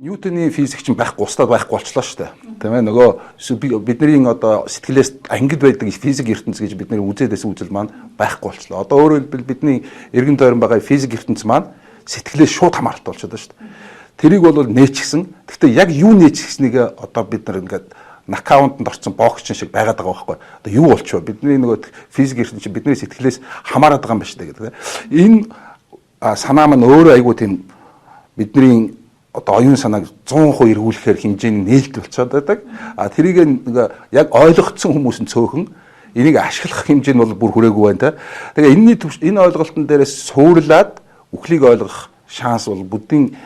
Ньютоны физик чинь байхгүй устдаад байхгүй болчлоо шүү дээ. Тийм ээ нөгөө бидний одоо сэтгэлээс ангид байдаг физик ертөнц гэж бидний үзээдээс үзэл маань байхгүй болчлоо. Одоо өөрөөр хэлбэл бидний эргэн тойрон байгаа физик ертөнц маань сэтгэлээс шууд хамааралтай болчиход байна шүү дээ. Тэрийг бол нээчихсэн. Гэхдээ яг юу нээчихснийг одоо бид нар ингээд нокаунтанд орсон боксчин шиг байгаад байгаа байхгүй. Одоо юу болчихвоо бидний нөгөө физик ертөнц чинь бидний сэтгэлээс хамаарат байгаа юм байна шүү дээ гэдэг. Энэ санаа маань өөрөө айгүй тийм бидний одоо оюун санааг 100% эргүүлэхээр хэмжээний нээлт болчиход байдаг. Тэрийг яг ойлгоцсон хүмүүс нь цөөхөн энийг ашиглах хэмжээ нь бол бүр хүрээгүй байна. Тэгээ энэ ойлголтын дээрээс суурлаад үхлийг ойлгох шанс бол буддийн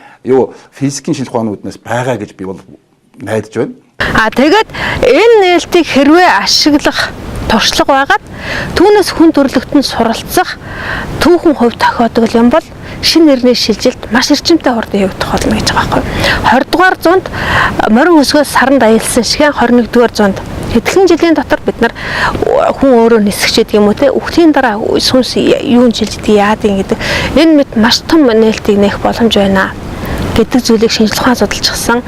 физикийн шинжилгээ ухаанууднаас байгаа гэж би бол найдаж байна. Тэгээд энэ нээлтийг хэрвээ ашиглах туршлага байгаад түүнээс хүн төрлөختөнд суралцах түүхэн хувь тохиодог юм бол шинэ нэрний шилжилт маш эрчимтэй хурдан явагдах болно гэж байгаа байхгүй. 20 дугаар зуунд морин өсгөөс саранд аялсан шиг 21 дугаар зуунд хэдхэн жилийн дотор бид нар хүн өөрөө нисгчээд юм уу те үхлийн дараа сүнс юун шилждэг яадын гэдэг энэ мэд маш том нээлтийг нээх боломж байна гэдэг зүйлийг шинжилгээ ухаан судалчихсан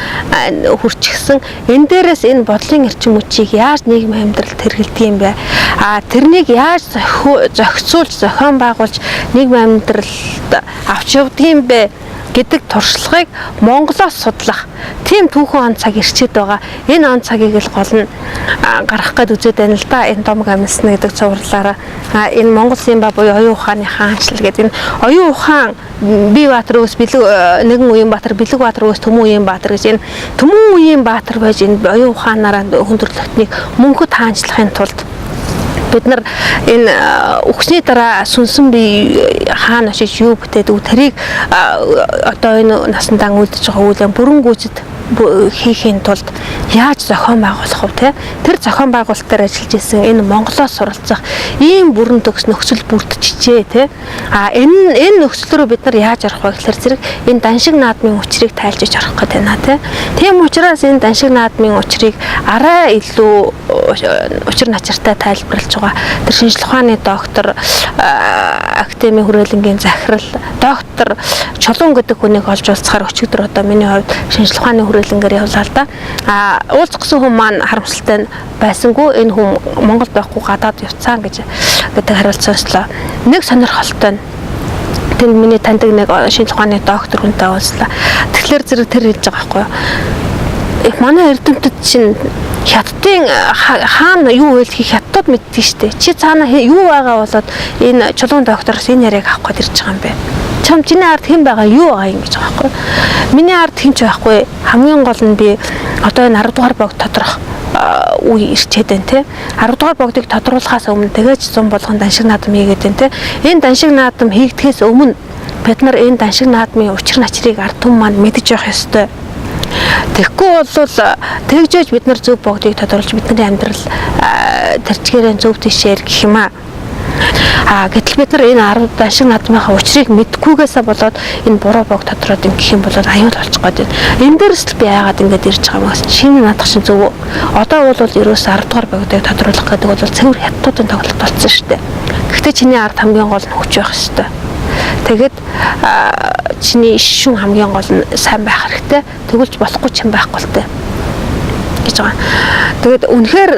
хүрчихсэн энэ дээрээс энэ бодлын эрчим хүчийг яаж нийгмийн амьдралд хэрэглэдэг юм бэ тэрнийг яаж зохицуулж зохион байгуулж нийгмийн амьдралд авч явдаг юм бэ гэдэг туршлагыг Монголоос судлах тийм түүхэн он цаг ирчээд байгаа. Энэ он цагийг л гол нь гаргах гээд үзээд байна л да. Энэ домог амьсна гэдэг цувралаараа энэ Монгол Симба буюу оюун ухааны хаанчлал гэдэг энэ оюун ухаан бие баатар өөс нэгэн үеийн баатар бэлэг баатар өөс төмөн үеийн баатар гэж энэ төмөн үеийн баатар байж энэ оюун ухаанаараа хүндрэлтнийг мөнхөд хаанчлахын тулд бид нар энэ үхсний дараа сүнсэн бие хаана очиж юу бүтээдэг тэрийг одоо энэ насандаан үлдэж байгаа үйл бүрэн гүйцэд хийхийн тулд яаж зохион байгуулах вэ тэр зохион байгуулалтаар ажиллаж исэн энэ Монголоос суралцах ийм бүрэн төгс нөхцөл бүрдчихжээ энэ нөхцөл рүү бид нар яаж орох вэ гэхээр зэрэг энэ даншиг наадмын учрыг тайлжиж орох гэдэг байна тийм учраас энэ даншиг наадмын учрыг арай илүү учир начиртай тайлбарлаж байгаа тэр шинжилгээ ухааны доктор академийн хүрээлэнгийн захирал доктор Чулуун гэдэг хүнийг олж уулзахаар өчигдөр одоо миний хувьд шинжилгээ ухааны хүрээлэнгээр явлаа л да. Уулзсан хүн маань харамсалтай байсангүй энэ хүн Монгол байхгүй гадаад явцсан гэдэг хариулт сонслоо. Нэг сонирхолтой нь тэнд миний таньдаг нэг шинжилгээ ухааны доктор хүнтэй уулзлаа. Тэгэхээр зэрэг тэр хэлж байгаа байхгүй юу? Манай эрдэмтэд чинь Хятадын хаана юу вэ гэхийг Хятад мэддэг штэ. Чи цаана юу байгаа болоод энэ чулуун доктороос энэ яриаг авах гээд ирж байгаа юм бэ? Чам чиний ард хэн байгаа юу байгаа юм гэж байгаа байхгүй. Миний ард хэн ч байхгүй. Хамгийн гол нь би одоо энэ 10 дугаар богд тодорох үе ирчээд байна те. 10 дугаар богдыг тодруулахаас өмнө тэгэж 100 болгон даншиг наадам хийгээд байна те. Энэ даншиг наадам хийгдэхээс өмнө бид нар энэ даншиг наадмын учир начрыг ард түмэн маань мэдэж явах ёстой. Тэгэхгүй бол тэгжээж бид нар зөв богдыг тодорхойлж бидний амьдрал тэрчгээрээ зөв тишээр гэх юм аа. Гэтэл бид нар энэ 10 даншиг наадмынхаа учрыг мэдгүйгээсээ болоод энэ буруу богд тодорхойд гэх юм бол аюул болчих гээд байна. Энэ дээрс л би яагаад ингэж ирж байгаа юм бэ? Шинэ наадах шин зөв. Одоо бол ерөөс 10 дугаар богдыг тодорхойлох гэдэг бол цэвэр хятадуудын тоглолт болсон шүү дээ. Гэхдээ чиний ард хамгийн гол нь хүч байх ёстой. Тэгээд чиний шүүн хамгийн гол нь сайн байх хэрэгтэй. Тэгвэл болохгүй ч юм байхгүй л дээ гэж байгаа. Тэгээд үнэхээр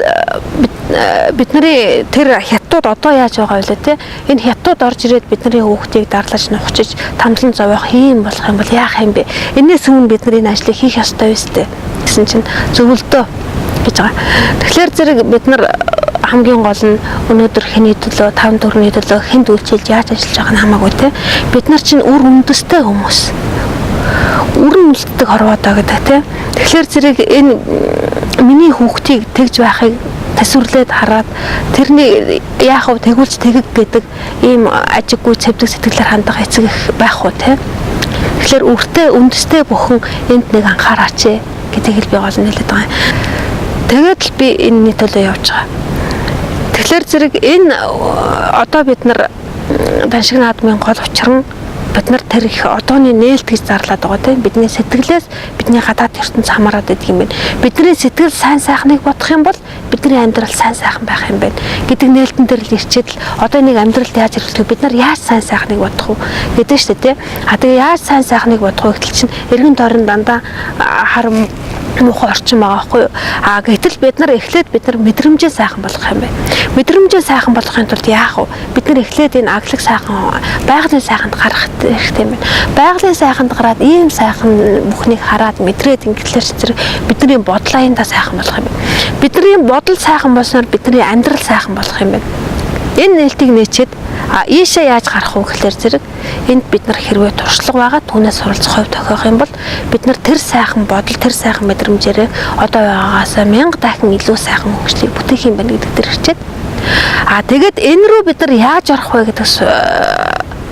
бидний тэр хятад одоо яаж байгаа вэ те? Энэ хятад орж ирээд бидний хүүхдийг дарлаж нухчиж тамлан зовоох юм болох юм бол яах юм бэ? Энээс өмнө бид нар энэ ажлыг хийх ёстой байстэй гэсэн чинь зөвлөдөө гэж байгаа. Тэгэхээр зэрэг бид нар хамгийн гол нь өнөөдөр хэний төлөө 5 төгрөгийн төлөө хэнд үйлчилж яаж ажиллаж байгаа нь хамаагүй те. Бид нар чинь үр үндэстэй хүмүүс. Үрэн үлддэг хорвоодоо гэдэг те. Тэгэхээр зэрэг энэ миний хүүхдийг тэгж байхыг тасварлаад хараад тэрний яах вэ тэгүүлж тэгэг гэдэг ийм ажиггүй цэвдэг сэтгэлээр хандах эцэг их байх уу те. Тэгэхээр үртэй үндэстэй бүхэн энд нэг анхаараач гэдгийг л би гол нь хэлээд байгаа. Тэгээд л би энэний төлөө явж байгаа. Тэгэхээр зэрэг энэ одоо бид нар даншиг наадмын гол учир нь бид нар тэр их одооны нээлт гэж зарлаад байгаа тийм бидний сэтгэлээс бидний гадаад ертөнц хамаарат байдаг юм байна. Бидний сэтгэл сайн сайхныг бодох юм бол бидний амьдрал сайн сайхан байх юм байна гэдэг нээлтэн дээр л ирчээд л одоо нэг амьдралд яаж хэрэглэх бид нар яаж сайн сайхныг бодох уу гэдэг шүү дээ тийм. Тэгээ яаж сайн сайхныг бодох вэ гэтэл чинь эргэн тойрон дандаа харам муухай орчин байгаа байхгүй юу. Гэтэл бид нар эхлээд бид нар мэдрэмжээ сайхан болгох юм байна. Мэдрэмжээ сайхан болгохын тулд яах вэ? Бид нар эхлээд энэ аглаг сайхан байгалийн сайханд гарах хэрэгтэй юм байна. Байгалийн сайханд гараад ийм сайхан бүхнийг хараад мэдрээд ингэхлээр зэрэг бидний бодол аяндаа сайхан болох юм байна. Бидний бодол сайхан болсноор бидний амьдрал сайхан болох юм байна. Энэ нээлтийг нээчээд ийшээ яаж гарах вэ гэхээр зэрэг энд бид нар хэрвээ туршлага байгаа түүнээс суралцах хувь тохиох юм бол бид нар тэр сайхан бодол тэр сайхан мэдрэмжээрээ одоо байгаагаасаа 1000 дахин илүү сайхан хөгжлийг бүтээх юм байна гэдэг дээр ирчээд тэгээд энэ рүү бид нар яаж орох вэ гэдэг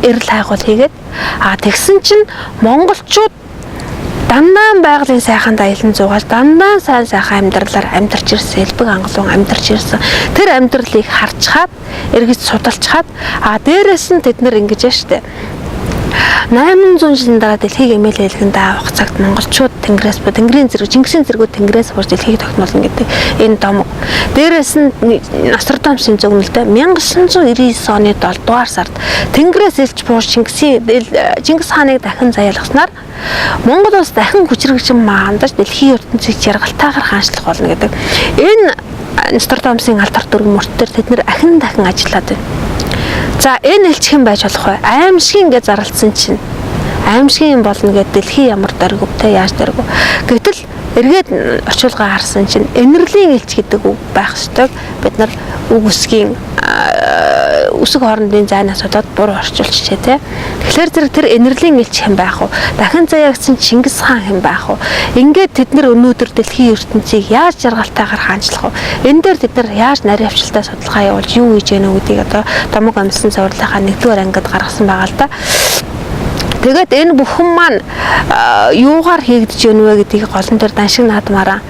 эрэл хайгуул хийгээд тэгсэн чинь монголчууд дандаа байгалийн сайханд аялан зугаал дандаа сайн сайхан амьдралаар амьдарч ирсэн элбэг ангалуун амьдарч ирсэн тэр амьдралыг харчхаад эргэж судалчхаад дээрээс нь тэд нар ингэж штэ 800 жилийн дараа дэлхийг эмээл хэлгэнд авах цагт монголчууд тэнгэрээс тэнгэрийн зэрэг Чингисийн зэргүүд тэнгэрээс бурж дэлхийг тогтноолно гэдэг энэ домог. Дээрээс нь Нострадамсын зөгнөлдөө 1999 оны 7 дугаар сард тэнгэрээс элч бууж Чингис хааныг дахин заяалгаснаар Монгол улс дахин хүчрэгжин маандаж дэлхийн ертөнцийг жаргалтайгаар хаанчлах болно гэдэг. Энэ Нострадамсын алдар дүрм мөртдөр тэд нэр ахин дахин ажиллаад байна. За энэ элчхэн байж болох бай. Аимшиг гэж зарлцсан чинь аимшиг юм болно гэдэг дэлхий ямар дөргөв те яаж дөргөв. Гэтэл эргээд орчуулга харсан чинь энерлийн элч гэдэг үг байх ёстой. Бид нар үг үсгийн үсэг хоорондын зайнаас болоод буруу орчуулчихжээ те. Тэгэхээр зэрэг тэр энерлийн элч хэн байх вэ? Дахин заяагсан Чингис хаан хэн байх вэ? Ингээд тэд нар өнөөдөр дэлхийн ертөнцийг яаж жаргалтайгаар хаанчлах вэ? Энэ дээр тэд нар яаж нарийн авчилтаа судалгаа явуулж юу хийж гэнэ гэдгийг одоо домог амьсан цувралынхаа 1-р ангид гаргасан байгаа л да. Тэгээд энэ бүхэн маань юугаар хийгдэж гэнэ вэ гэдгийг голон дээр даншиг наадмаараа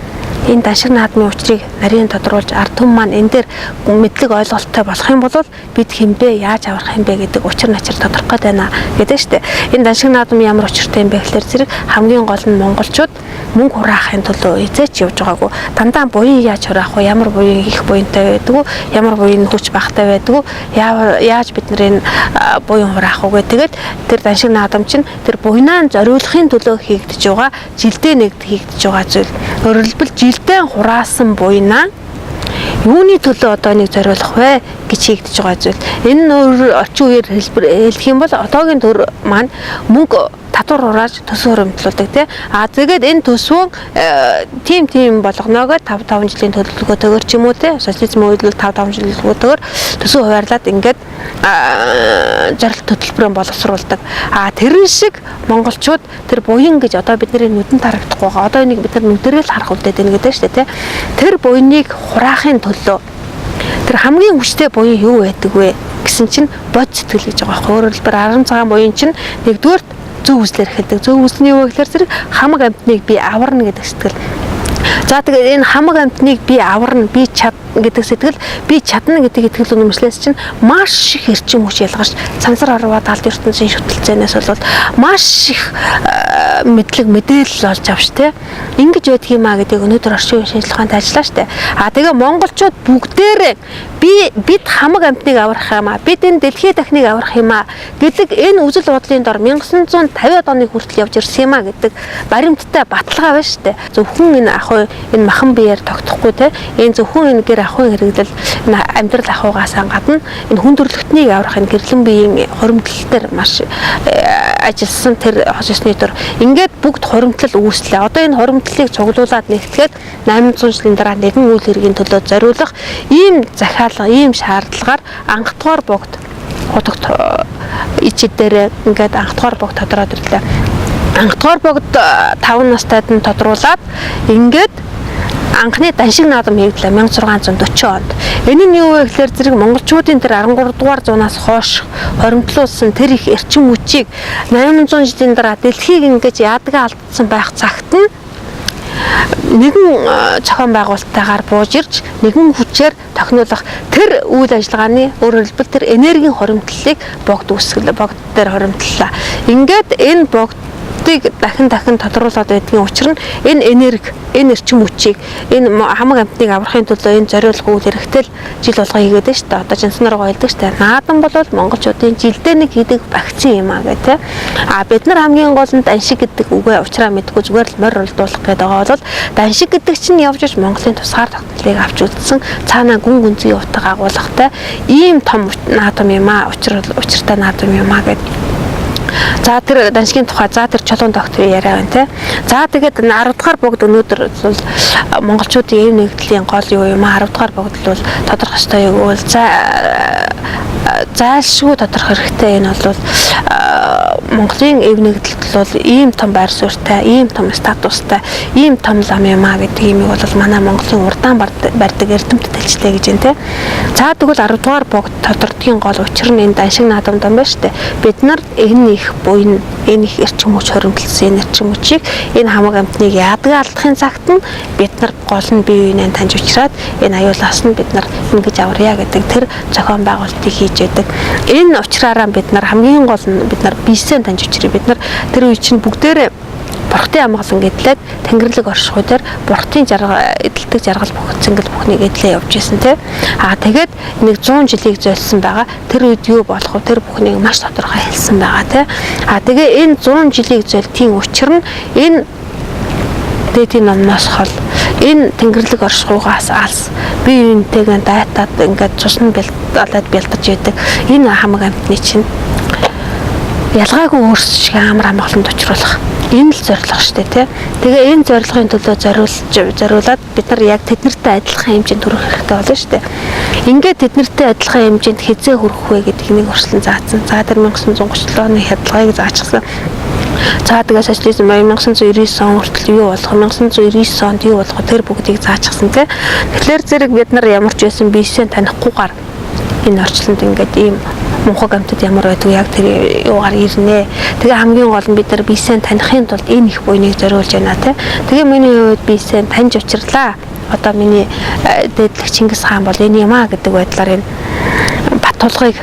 энэ даншиг наадмын учрыг нарийн тодруулж ард түмэн маань энэ дээр мэдлэг ойлголттой болох юм бол бид хинбэ яаж аврах юмбэ гэдэг учир начир тодорхой гээд байна гэдэг штэ. Энэ даншиг наадам ямар учиртай юм бэ гэхээр зэрэг хамгийн гол нь монголчууд мөнгө хураахын төлөө эзээч явж байгаагүй дандаа буян яаж хураах вэ? Ямар буян их буянтай байдаг вэ? Ямар буян хүч багтай байдаг вэ? Яаж бид нар энэ буян хураах вэ? Тэгээд тэр даншиг наадам чинь тэр буянаа зориулахын төлөө хийгдэж байгаа жилдээ нэгд хийгдэж байгаа зүйл. Өөрөөр хэлбэл жилдээ хураасан буянаа юуны төлөө одоо нэг зориулах вэ гэж хийгдэж байгаа зүйл. Энэ нөр орчин үеэр хэлэх юм бол одоогийн төр маань мөнгө татвар хурааж төсөв хөрөмтлүүлдэг тий. Тэгээд энэ төсвөө тим болгоногоо 5 жилийн төлөвлөгөөтэйгээр ч юм уу тий. Социализм үйлдэл 5 жилийн төлөвлөгөөр төсөв хуваарлаад ингээд зорилт хөтөлбөрөөр боловсруулдаг. Тэр шиг монголчууд тэр буян гэж одоо бидний нүдэнд харагдахгүй байгаа. Одоо энийг бид нар нүдэрээ л харах үлдээд байна гэдэг шүү дээ тий. Тэр буяныг хураахын төлөө тэр хамгийн хүчтэй буян юу байдаг вэ гэсэн чинь бод сэтгэл гэж байгаа. Өөрөөр хэлбэл 10 цагаан буян чинь нэгдүгээр зөв үзлэр хэлдэг. Зөв үзлний юу гэхээр зэрэг хамаг амьтныг би аварна гэдэг сэтгэл. За тэгээд энэ хамаг амьтныг би аварна, би чадна гэдэг сэтгэл, би чадна гэдэг итгэл үнэмшлээс чинь маш их эрчим хүч ялгарч цансар орвоо талд ертөнцийн шүтэлцээнээс бол маш их мэдлэг мэдээлэл олж авч тэ. Ингэж байдаг юм а гэдэг өнөөдөр орчин үеийн шинжилгээ ухаанд ажиллаа штэ. Тэгээ монголчууд бүгдээрээ бид хамаг амьтныг аврах юм а, бид энэ дэлхийн дахныг аврах юм а гэдэг энэ үзэл бодлын дор 1950-ад оны хүртэл явж ирсэн юм а гэдэг баримттай баталгаа байна штэ. Зөвхөн энэ ахуй энэ махан биеэр тогтохгүй те. Энэ зөвхөн энэ гэр ахуйн хэрэглэл амьдрал ахуйгаасаа гадна энэ хүн төрөлхтнийг аврах энэ гэрлэн биеийн хоримтлал дээр маш ажилласан тэр хососны төр ингээд бүгд хоримтлал үүслээ. Одоо энэ хоримтлалыг цуглуулад нэгтгэхэд 800 жилийн дараа нэгэн үйл хэргийн төлөө зориулах ийм захиалга, ийм шаардлагаар анх дугаар богд хотогт ичид дээр ингээд анх дугаар богд тодорхойд ирлээ. Анх дугаар богд 5 настайд нь тодруулаад ингээд анхны даншиг наадам хийгдлээ 1640 онд. Энэ нь юу вэ гэхээр зэрэг монголчуудын тэр 13 дугаар зуунаас хойш хоримтлуулсан тэр их эрчим хүчийг 800 жилийн дараа дэлхийг ингэж яадгаа алдсан байх цагт нь нэгэн зохион байгуулалттайгаар бууж ирж нэгэн хүчээр тохиолох тэр үйл ажиллагааны өөрөөр хэлбэл тэр энергийн хоримтлалыг богд дээр хоримтллаа. Ингээд энэ богдыг дахин тодруулаад байдгийн учир нь энэ энерги, энэ эрчим хүчийг энэ хамаг амьтныг аврахын тулд энэ зориулах үйл хэрэгтэл жил болго хийгээд байна шүү дээ. Одоо жинснаар гойлдог шүү дээ. Наадан бол монголчуудын жилдээ нэг хийдэг вакцин юм аа гэх тээ. Бид нар хамгийн гол нь даншиг гэдэг үгээ учраа мэдгүй зүгээр л морь олдуулах гэдэг байгаа бол даншиг гэдэг чинь явж иж Монголын тусгаар тогтнолыг авч үзсэн цаанаа гүн гүнзгий утга агуулгатай ийм том наадам юм аа, учиртай наадам юм аа гэдэг. За тэр даншгийн тухай за тэр чулуун докторын яриа байна те. За тэгээд 10 дугаар богд өнөөдөр бол монголчуудын эв нэгдлийн гол юу юм аа 10 дугаар богд бол тодорхой ёстой юу бол зайлшгүй тодорхой хэрэгтэй энэ бол Монголын эв нэгдэлт бол ийм том байр суурьтай, ийм том статустай, ийм том лам юм аа гэдэг юмыг бол манай Монголын урдаан барьдаг эрдэмтэд хэлжлээ гэж байна те. За тэгвэл 10 дугаар богд тодорхойдгийн гол учир нь энэ даншиг наадамд байна шүү дээ. Бид нар энэ их буйн энэ их эрчим хүч хоригдлсон энэ эрчим хүчийг энэ хамаг амьтныг яадаг алдахын цагт нь бид нар гол нь бие биенээ таньж учраад энэ аюулаас нь бид нар ингэж аварья гэдэг тэр зохион байгуулалтыг хийж яадаг. Энэ учраараа бид нар хамгийн гол нь бид нар биесээ таньж учрыг бид нар тэр үе чинь бүгдээрээ бурхтын амгалан гэдлээд тэнгэрлэг оршихуй дээр бурхтын эдэлдэг жаргал бүх цэнгэл бүхнийг эдлээ явж исэн тий. Тэгээд нэг 100 жилийг зөөлсөн байгаа. Тэр үед юу болох вэ? Тэр бүхнийг маш тодорхой хэлсэн байгаа тий. Тэгээ энэ 100 жилийг зөөлтийн учир нь энэ дээдийн номноос хол энэ тэнгэрлэг оршихуйгаас алс бие биентэйгээ дайтаад ингээд цусны бэлдээд бэлдэж яадаг энэ хамаг амьтны чинь ялгаагүй өөрсдөө шиг амар амгаланд учруулах энэ л зорилго шүү дээ тий. Тэгээ энэ зорилгын төлөө зориулаад бид нар яг тэднэртэй адилхан хэмжээнд хүрэх хэрэгтэй болно шүү дээ. Ингээд тэднэртэй адилхан хэмжээнд хизээ хүрэх вэ гэдэг нэг өршлөн заасан. За тэр 1937 оны хядгалгыг заачсан. За тэгээ социализм 1999 он хүртэл юу болох 1999 онд юу болох тэр бүгдийг заачсан тий. Тэгэхээр зэрэг бид нар ямар ч байсан биесээ танихгүйгээр энэ орчлонд ингээд ийм мунхаг амьтад ямар байдгүй яг тэр юугаар ирнэ. Тэгээ хамгийн гол нь бид нар биесээ танихын тулд энэ их буйныг зориулж байна тий. Тэгээ миний хувьд биесээ таньж учрлаа. Одоо миний дээдлэг Чингис хаан бол энэ юм аа гэдэг байдлаар энэ Батулгыг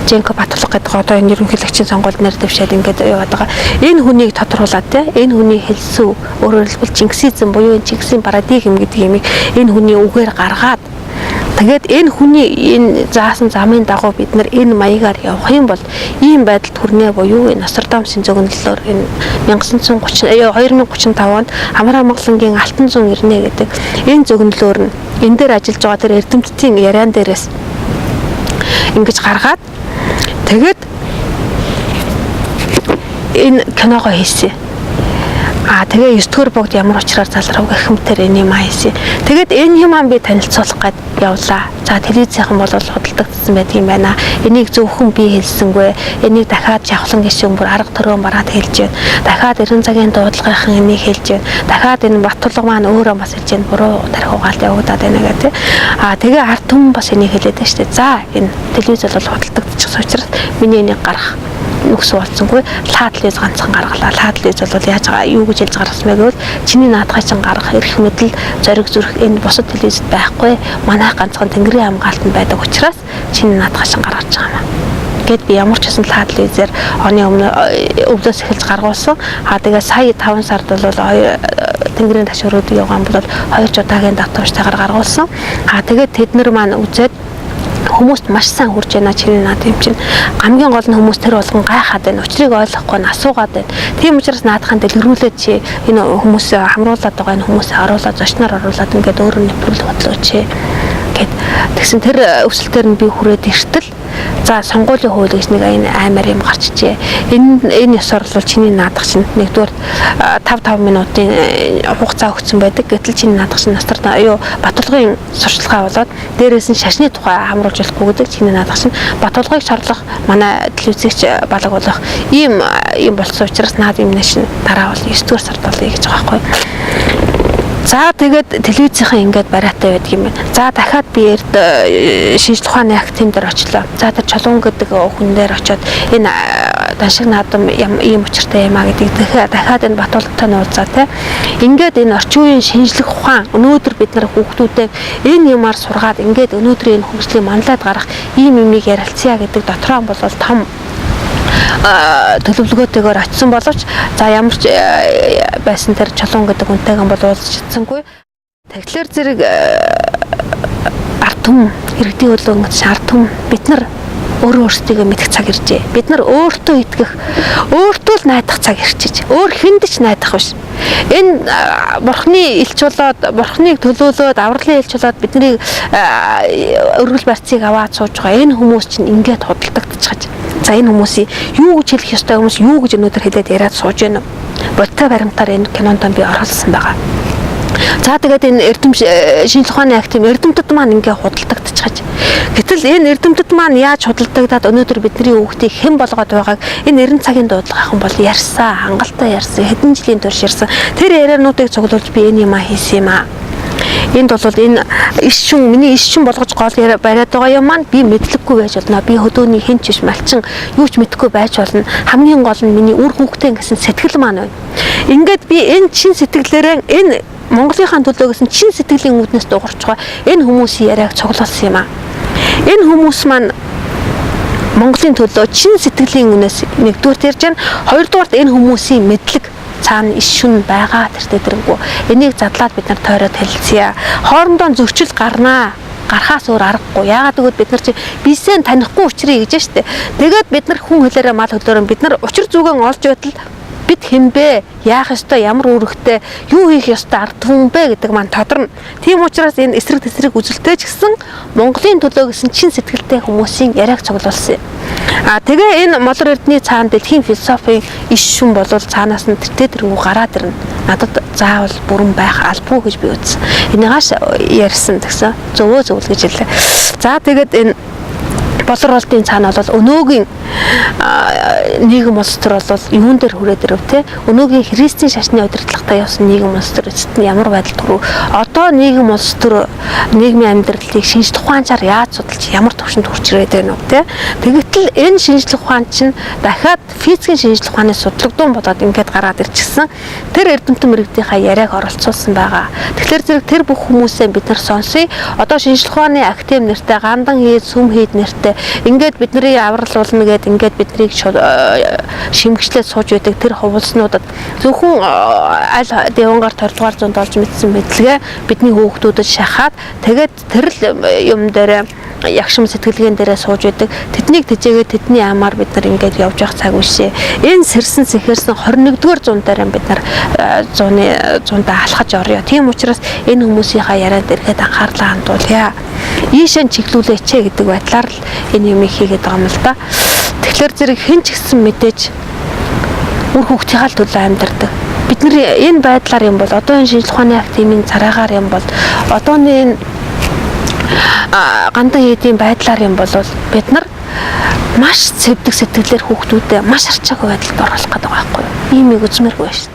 Жинко Батулга гэдэг одоо энэ ерөнхийлөгчийн сонгуульд нэр дэвшээд ингээд яваад байгаа. Энэ хүнийг тодруулаад тий энэ хүний хэлсэн өөрөөр хэлбэл Чингисизм буюу энэ Чингисийн парадигм гэдэг юмыг энэ хүний үгээр гаргаад тэгээд энэ хүний энэ заасан замын дагуу бид нар энэ маягаар явах юм бол ийм байдалд хүрнэ буюу энэ Нострадамусын зөгнөлөөр энэ 2035 онд Амар амгалангийн алтан зүүн ирнэ гэдэг энэ зөгнөлөөр нь энэ дээр ажиллаж байгаа тэр эрдэмтдийн яриан дээрээс ингэж гаргаад тэгээд энэ киногоо хийсэн. Тэгээ 9 дугаар богд ямар учраас залрав гэх юмтэр энэ юм хийсэн. Тэгээд энэ юм би танилцуулах гээд явлаа. За телевизийнхан бол худалдагдсан байдаг юм байна. Энийг зөвхөн би хэлсэнгүй. Энийг дахиад жавхлан гишүүн бүр арга төрөө бараад хэлж байна. Дахиад 90 цагийн дуудлагынхан энийг хэлж байна. Дахиад энэ Батулга маань өөрөө бас хэлж байна. Буруу тархиугаалт явагдаад байна гэдэг. Тэгээ ард түмэн бас энийг хэлээд байна шүү дээ. За энэ телевиз бол худалдагдчихсан учраас миний энийг гарах нүкс болцсонгүй лаа телевиз ганцхан гаргалаа. Лаа телевиз бол яаж байгаа юу гэж хэлж гаргасан бэ гэвэл чиний наадхай чин гаргах эрх мэдэл зориг зүрх энэ бусад телевизэд байхгүй. Манайх ганцхан тэнгэрийн хамгаалтанд байдаг учраас чиний наадхай чин гаргаж байгаа юм. Гэт би ямар ч гэсэн лаа телевизээр оны өмнө өвдөөс эхэлж гаргуулсан. Тэгээ сая 5 сард бол тэнгэрийн ташууруудын явгаан бол 2 удаагийн давтамжтайгаар гаргуулсан. Тэгээд тэд нар маань үзээд хүмүүст маш сайн хүрч байна чиний наад юм чинь хамгийн гол нь хүмүүс тэр болгон гайхаад байна учрыг ойлгохгүй нь асуугаад байна. Тийм учраас наадахын дэлгэрүүлээд чи энэ хүмүүсээ хамруулад байгаа энэ хүмүүсээ оруулаад зочноор оруулаад ингээд өөрөө нэвтрүүлэг бодлооч гэд тэгсэн тэр өсөлтөөр нь би хүрээд иртэл за сонгуулийн хууль гэж нэг амар юм гарчжээ. Энэ ёсоор бол чиний наадах чинь нэгдүгээр 5 минутын хугацаа өгсөн байдаг. Гэтэл чиний наадах чинь Нострадамус юу Батулгын сурчлагаа болоод дээрээс нь шашны тухай хамруулж болохгүй гэдэг чиний наадах чинь Батулгыг шорлох манай телевизч балаг болох ийм болсон учраас наад юм нэшин дараа бол 9 дугаар сард болъё гэж байгаа байхгүй. За тэгээд телевизийнхэн ингээд бариатай байдаг юм байна. За дахиад би шинжлэх ухааны актын дээр очлоо. За тэр чулуун гэдэг хүн дээр очиод энэ даншиг наадам ийм учиртай юм а гэдэг дахиад энэ Батулгатай нуулзаа тий. Ингээд энэ орчин үеийн шинжлэх ухаан өнөөдөр бид нар хүүхдүүдэд энэ юмар сургаад ингээд өнөөдрийн хөгжлийн манлайд гарах ийм юмыг ярилцъя гэдэг дотроо бол том төлөвлөгөөтэйгээр очисон боловч за ямар ч байсан тэр чулуун гэдэг хүнтэйгэн бол уулзч чадсангүй. Тэгэхээр зэрэг ард түмэн иргэдийн хөдөлгөөн гэж ард түмэн бид нар өөрөө өөрсдийгөө мэдэх цаг иржээ. Бид нар өөртөө итгэх, өөртөө л найдах цаг ирчихэж. Өөр хүнд ч найдах биш. Энэ бурхны илч болоод, бурхныг төлөөлөөд, авралын илч болоод бидний өргөл барьцыг аваад сууж байгаа энэ хүмүүс чинь ингээд худалдагдчихаж. За энэ хүмүүсийн юу гэж хэлэх ёстой хүмүүс юу гэж өнөөдөр хэлээд яриад сууж байна. Бодтой баримтаар энэ кинонд би оруулсан байгаа. За тэгээд энэ шинжлэх ухааны акт эрдэмтэд маань ингээ худалдагдчихаж. Гэтэл энэ эрдэмтэд маань яаж худалдагдаад өнөөдөр бидний хүүхдийг хэн болгоод байгааг энэ 90 цагийн дуудлагахан бол ярьсан, хангалттай ярьсан, хэдэн жилийн турш ярьсан. Тэр яриануудыг цуглуулж би энэ юм хийсэн юм аа. Энд бол энэ миний иш шин болгож гол бариад байгаа юм маань би мэдлэггүй байж болно. Би хөдөөний хэн ч биш малчин юу ч мэдэхгүй байж болно. Хамгийн гол нь миний үр хүүхдээ гэсэн сэтгэл маань байна. Ингээд би энэ чин сэтгэлээрээ энэ Монголынхаа төлөө гэсэн чин сэтгэлийн үүднээс дуурч байгаа энэ хүмүүсийн яриаг цуглуулсан юм аа. Энэ хүмүүс маань Монголын төлөө чин сэтгэлийн үнээс нэгдүгээр ярьж байна. Хоёрдугаарт энэ хүмүүсийн мэдлэг цаана иш шүн байгаа тэртээ тэрнгүү. Энийг задлаад бид нар тойроод хэлцгээе. Хоорондоо зөрчил гарнаа. Гарахаас өөр аргагүй. Яагаад гэвэл бид нар чи бисээ танихгүй учрыг гэж штэ. Тэгээд бид нар хүн хэлээрээ мал хөлөөрөө бид нар учир зүгэн олж байтал бид хэн бэ? Яах ёстой? Ямар үүрэгтэй? Юу хийх ёстой? Ард түмэн бэ гэдэг маань тодорно. Тийм учраас энэ эсрэг тесрэг үзэлтэй ч гэсэн Монголын төлөө гэсэн чин сэтгэлтэй хүмүүсийн яриаг цуглуулсан. Тэгээ энэ Монгол эрдний цаана дэлхийн философийн иш шүн болол цаанаас нь тэртээ гараад ирнэ. Надад заавал бүрэн байх албагүй гэж би үзсэн. Энийгээс ярьсан гэсэн зөвөө зөвл гэж хэллээ. За тэгээд энэ боловсролтын цаана бол өнөөгийн нийгэм улс төр бол юун дээр хүрээд ирв те өнөөгийн христийн шашны удирдлагатай явсан нийгэм улс төр эцэст нь ямар байдал төрөв одоо нийгэм улс төр нийгмийн амьдралыг шинжлэх ухаанчаар яаж судалж ямар төвшөнд хүрч ирээд байна вэ те тэгэхдээ энэ шинжлэх ухаан чинь дахиад физикийн шинжлэх ухааны судлагдсан болоод ингээд гараад ирчихсэн тэр эрдэмтэн мэрэгдийнхаа яриаг оролцуулсан байгаа тэгэхээр зэрэг тэр бүх хүмүүсээ бид нар сонсъё одоо шинжлэх ухааны актив нэртэй гандан хийд сүм хийд нэртэй ингээд бидний аврал болно гэд ингээд биднийг шимгчлээд сууж байдаг тэр хувилснуудад зөвхөн аль дэвангаар 20 дугаар зуунд олж мэдсэн мэдлэгээ бидний хүүхдүүдэд шахаад тэгээд тэр юм дээр ягшим сэтгэлгээн дээрээ сууж байдаг тэднийг тэжээгээд тэдний амаар бид нар ингээд явж явах цаг үшээ энэ сэрсэн сэхэрсэн 21-р зуун дээр бид нар зундаа алхаж орё тийм учраас энэ хүмүүсийнхаа яриад ирэхэд анхаарлаа хандуулъя ийшэн чиглүүлээч гэдэг байдлаар л энэ юм хийгээд байгаа юм л да. Тэгэхээр зэрэг хэн ч гэсэн мэдээж үр хүүхдийнхаа төлөө амьдардаг. Бидний энэ байдлаар юм бол одоо энэ шинжлэх ухааны активын царайгаар юм бол одооны энэ гандан хийдийн байдлаар юм бол бид нар маш цэвдэг сэтгэлээр хүүхдүүдэд маш арчаагүй байдалд оруулах гэдэг байгаа байхгүй юу? Иймийг үзмээргүй шүү.